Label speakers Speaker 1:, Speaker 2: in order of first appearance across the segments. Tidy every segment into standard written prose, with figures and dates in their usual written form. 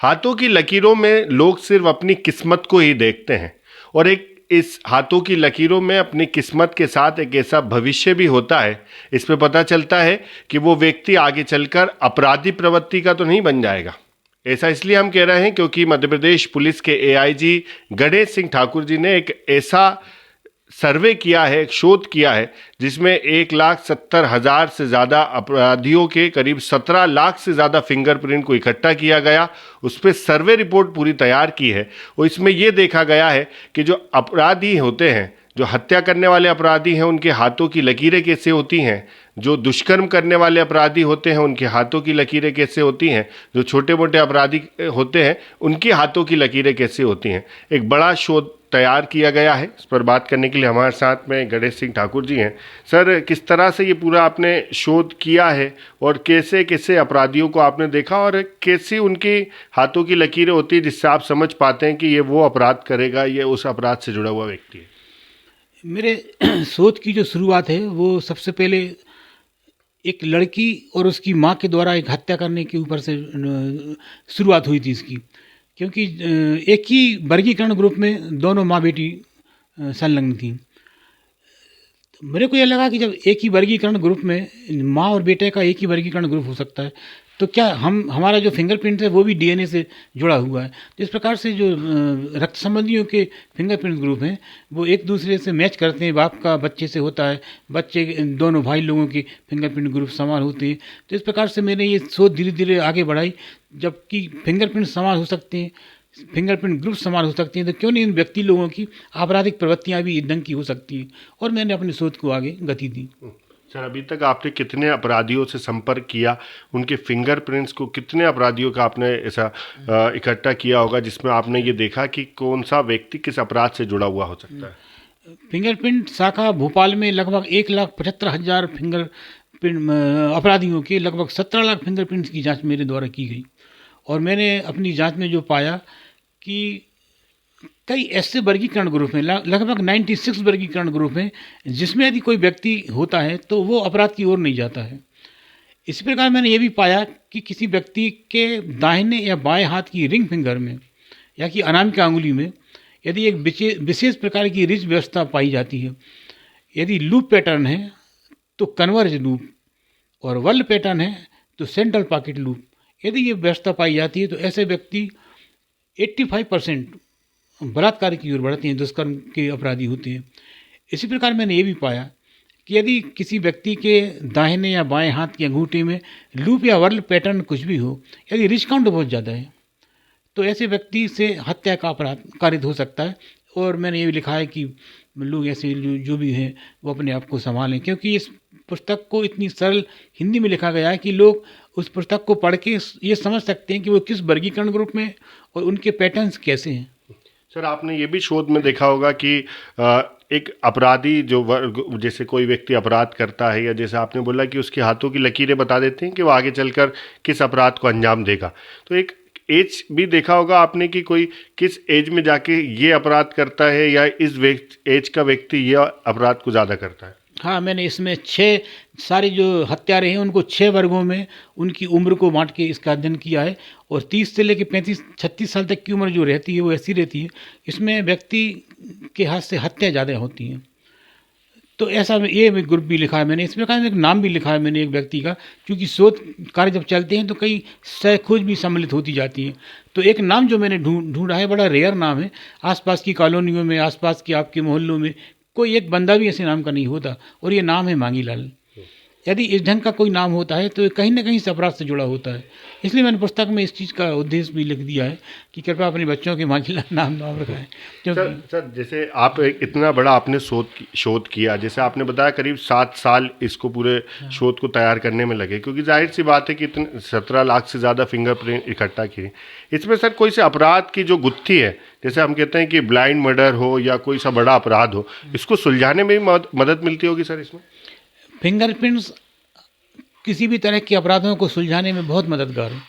Speaker 1: हाथों की लकीरों में लोग सिर्फ अपनी किस्मत को ही देखते हैं और एक इस हाथों की लकीरों में अपनी किस्मत के साथ एक ऐसा भविष्य भी होता है। इसमें पता चलता है कि वो व्यक्ति आगे चलकर अपराधी प्रवृत्ति का तो नहीं बन जाएगा। ऐसा इसलिए हम कह रहे हैं क्योंकि मध्य प्रदेश पुलिस के एआईजी गणेश सिंह ठाकुर जी ने एक ऐसा सर्वे किया है, एक शोध किया है जिसमें 1,70,000 से ज़्यादा अपराधियों के करीब 17 लाख से ज़्यादा फिंगरप्रिंट को इकट्ठा किया गया। उस पर सर्वे रिपोर्ट पूरी तैयार की है और इसमें यह देखा गया है कि जो अपराधी होते हैं, जो हत्या करने वाले अपराधी हैं, उनके हाथों की लकीरें कैसे होती हैं, जो दुष्कर्म करने वाले अपराधी होते हैं उनके हाथों की लकीरें कैसे होती हैं, जो छोटे मोटे अपराधी होते हैं उनके हाथों की लकीरें कैसे होती हैं। एक बड़ा शोध तैयार किया गया है। इस पर बात करने के लिए हमारे साथ में गणेश सिंह ठाकुर जी हैं। सर, किस तरह से ये पूरा आपने शोध किया है और कैसे कैसे अपराधियों को आपने देखा और कैसी उनकी हाथों की लकीरें होती है जिससे आप समझ पाते हैं कि ये वो अपराध करेगा, ये उस अपराध से जुड़ा हुआ व्यक्ति है?
Speaker 2: मेरे शोध की जो शुरुआत है वो सबसे पहले एक लड़की और उसकी माँ के द्वारा एक हत्या करने के ऊपर से शुरुआत हुई थी इसकी। क्योंकि एक ही वर्गीकरण ग्रुप में दोनों माँ बेटी संलग्न थी। तो मेरे को यह लगा कि जब एक ही वर्गीकरण ग्रुप में माँ और बेटे का एक ही वर्गीकरण ग्रुप हो सकता है तो क्या हमारा जो फिंगरप्रिंट है वो भी डीएनए से जुड़ा हुआ है। तो इस प्रकार से जो रक्त संबंधियों के फिंगरप्रिंट ग्रुप हैं वो एक दूसरे से मैच करते हैं। बाप का बच्चे से होता है, बच्चे दोनों भाई लोगों के फिंगरप्रिंट ग्रुप समान होते हैं। तो इस प्रकार से मैंने ये सोच धीरे धीरे आगे बढ़ाई। जबकि फिंगरप्रिंट समान हो सकते हैं, फिंगरप्रिंट ग्रुप समान हो सकती हैं, तो क्यों नहीं इन व्यक्ति लोगों की आपराधिक प्रवृत्तियाँ भी इस ढंग की हो सकती हैं। और मैंने अपनी सोच को आगे गति दी।
Speaker 1: सर, अभी तक आपने कितने अपराधियों से संपर्क किया, उनके फिंगरप्रिंट्स को कितने अपराधियों का आपने ऐसा इकट्ठा किया होगा जिसमें आपने ये देखा कि कौन सा व्यक्ति किस अपराध से जुड़ा हुआ हो सकता है?
Speaker 2: फिंगरप्रिंट शाखा भोपाल में लगभग 1,75,000 फिंगरप्रिंट अपराधियों के लगभग 17 लाख फिंगरप्रिंट्स की जांच मेरे द्वारा की गई। और मैंने अपनी जांच में जो पाया कि कई ऐसे वर्गीकरण ग्रुप हैं, लगभग 96 वर्गीकरण ग्रुप हैं जिसमें यदि कोई व्यक्ति होता है तो वो अपराध की ओर नहीं जाता है। इसी प्रकार मैंने ये भी पाया कि किसी व्यक्ति के दाहिने या बाएं हाथ की रिंग फिंगर में या कि अनामिका अंगुली में यदि एक विशेष प्रकार की रिज व्यवस्था पाई जाती है, यदि लूप पैटर्न है तो कन्वर्ज लूप और वर्ल पैटर्न है तो सेंट्रल पॉकेट लूप, यदि ये व्यवस्था पाई जाती है तो ऐसे व्यक्ति 85% बलात्कार की ओर बढ़ते हैं, दुष्कर्म के अपराधी होते हैं। इसी प्रकार मैंने ये भी पाया कि यदि किसी व्यक्ति के दाहिने या बाएं हाथ की अंगूठे में लूप या वर्ल पैटर्न कुछ भी हो, यदि रिच काउंट बहुत ज़्यादा है तो ऐसे व्यक्ति से हत्या का अपराध कारित हो सकता है। और मैंने ये भी लिखा है कि लोग ऐसे जो भी हैं वो अपने आप को संभालें, क्योंकि इस पुस्तक को इतनी सरल हिंदी में लिखा गया है कि लोग उस पुस्तक को पढ़ के ये समझ सकते हैं कि वो किस वर्गीकरण ग्रुप में और उनके पैटर्न्स कैसे हैं।
Speaker 1: सर, आपने ये भी शोध में देखा होगा कि एक अपराधी जो जैसे कोई व्यक्ति अपराध करता है या जैसे आपने बोला कि उसके हाथों की लकीरें बता देते हैं कि वो आगे चलकर किस अपराध को अंजाम देगा, तो एक एज भी देखा होगा आपने कि कोई किस एज में जाके ये अपराध करता है या इस एज का व्यक्ति यह अपराध को ज़्यादा करता है?
Speaker 2: हाँ, मैंने इसमें 6 सारे जो हत्यारे हैं उनको 6 वर्गों में उनकी उम्र को बांट के इसका अध्ययन किया है। और 30 से लेकर 35-36 साल तक की उम्र जो रहती है वो ऐसी रहती है, इसमें व्यक्ति के हाथ से हत्या ज़्यादा होती हैं। तो ऐसा ये ग्रुप भी लिखा है मैंने। इस प्रकार एक नाम भी लिखा है मैंने एक व्यक्ति का, क्योंकि शोध कार्य जब चलते हैं तो कई सह खोज भी सम्मिलित होती जाती हैं। तो एक नाम जो मैंने ढूंढा है, बड़ा रेयर नाम है। आसपास की कॉलोनियों में, आसपास के आपके मोहल्लों में कोई एक बंदा भी ऐसे नाम का नहीं होता, और ये नाम है मांगीलाल। यदि इस ढंग का कोई नाम होता है तो कहीं ना कहीं से अपराध से जुड़ा होता है। इसलिए मैंने पुस्तक में इस चीज़ का उद्देश्य भी लिख दिया है कि कृपया अपने बच्चों के मांगीलाल नाम रखाएं।
Speaker 1: सर, जैसे आप इतना बड़ा आपने शोध किया, जैसे आपने बताया करीब 7 साल इसको पूरे शोध को तैयार करने में लगे, क्योंकि जाहिर सी बात है कि इतने 17 लाख से ज़्यादा फिंगरप्रिंट इकट्ठा किए। इसमें सर कोई से अपराध की जो गुत्थी है, जैसे हम कहते हैं कि ब्लाइंड मर्डर हो या कोई सा बड़ा अपराध हो, इसको सुलझाने में भी मदद मिलती होगी सर इसमें?
Speaker 2: फिंगरप्रिंट्स किसी भी तरह के अपराधों को सुलझाने में बहुत मददगार है।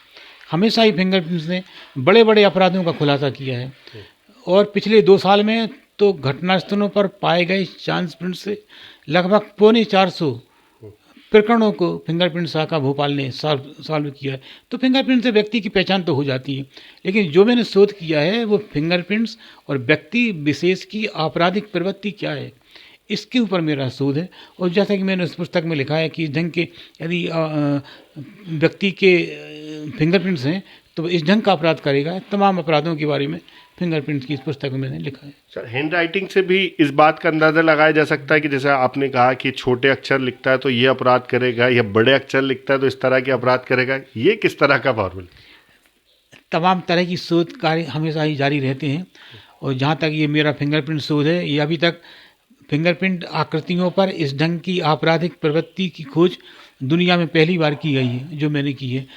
Speaker 2: हमेशा ही फिंगरप्रिंट्स ने बड़े बड़े अपराधों का खुलासा किया है। और पिछले 2 साल में तो घटनास्थलों पर पाए गए चांस प्रिंट से लगभग 450 प्रकरणों को फिंगरप्रिंट शाखा भोपाल ने सॉल्व किया है। तो फिंगरप्रिंट से व्यक्ति की पहचान तो हो जाती है, लेकिन जो मैंने शोध किया है वो फिंगरप्रिंट्स और व्यक्ति विशेष की आपराधिक प्रवृत्ति क्या है, इसके ऊपर मेरा शोध है। और जैसा कि मैंने उस पुस्तक में लिखा है कि इस ढंग के यदि व्यक्ति के फिंगरप्रिंट्स हैं तो इस ढंग का अपराध करेगा। तमाम अपराधों के बारे में फिंगरप्रिंट्स की इस पुस्तक में मैंने लिखा है।
Speaker 1: सर, हैंड राइटिंग से भी इस बात का अंदाजा लगाया जा सकता है कि जैसे आपने कहा कि छोटे अक्षर लिखता है तो ये अपराध करेगा, या बड़े अक्षर लिखता है तो इस तरह के अपराध करेगा, ये किस तरह का फॉर्मूला?
Speaker 2: तमाम तरह की शोध कार्य हमेशा ही जारी रहते हैं, और जहाँ तक ये मेरा फिंगरप्रिंट शोध है, ये अभी तक फिंगरप्रिंट आकृतियों पर इस ढंग की आपराधिक प्रवृत्ति की खोज दुनिया में पहली बार की गई है जो मैंने की है।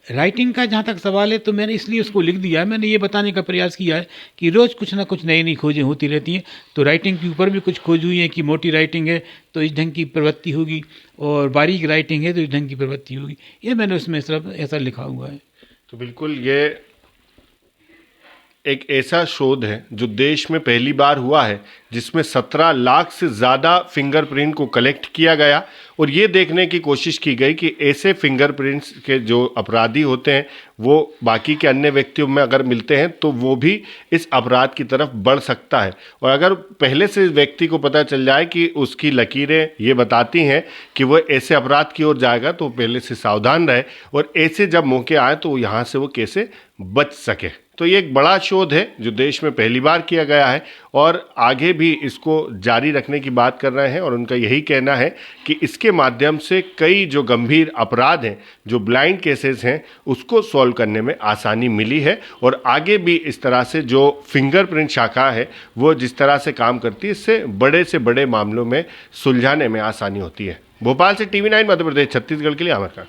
Speaker 2: राइटिंग का जहाँ तक सवाल है तो मैंने इसलिए उसको लिख दिया है, मैंने ये बताने का प्रयास किया है कि रोज़ कुछ ना कुछ नई नई खोजें होती रहती हैं। तो राइटिंग के ऊपर भी कुछ खोज हुई है कि मोटी राइटिंग है तो इस ढंग की प्रवृत्ति होगी, और बारीक राइटिंग है तो इस ढंग की प्रवृत्ति होगी। ये मैंने उसमें सिर्फ ऐसा लिखा हुआ है।
Speaker 1: तो बिल्कुल ये एक ऐसा शोध है जो देश में पहली बार हुआ है जिसमें 17 लाख से ज़्यादा फिंगरप्रिंट को कलेक्ट किया गया, और ये देखने की कोशिश की गई कि ऐसे फिंगरप्रिंट्स के जो अपराधी होते हैं वो बाकी के अन्य व्यक्तियों में अगर मिलते हैं तो वो भी इस अपराध की तरफ बढ़ सकता है। और अगर पहले से इस व्यक्ति को पता चल जाए कि उसकी लकीरें ये बताती हैं कि वो ऐसे अपराध की ओर जाएगा तो पहले से सावधान रहे, और ऐसे जब मौके आए तो यहाँ से वो कैसे बच सके। तो ये एक बड़ा शोध है जो देश में पहली बार किया गया है, और आगे भी इसको जारी रखने की बात कर रहे हैं। और उनका यही कहना है कि इसके माध्यम से कई जो गंभीर अपराध हैं, जो ब्लाइंड केसेस हैं, उसको सॉल्व करने में आसानी मिली है, और आगे भी इस तरह से जो फिंगरप्रिंट शाखा है वो जिस तरह से काम करती है, इससे बड़े मामलों में सुलझाने में आसानी होती है। भोपाल से TV9 मध्य प्रदेश छत्तीसगढ़ के लिए आमिर खान।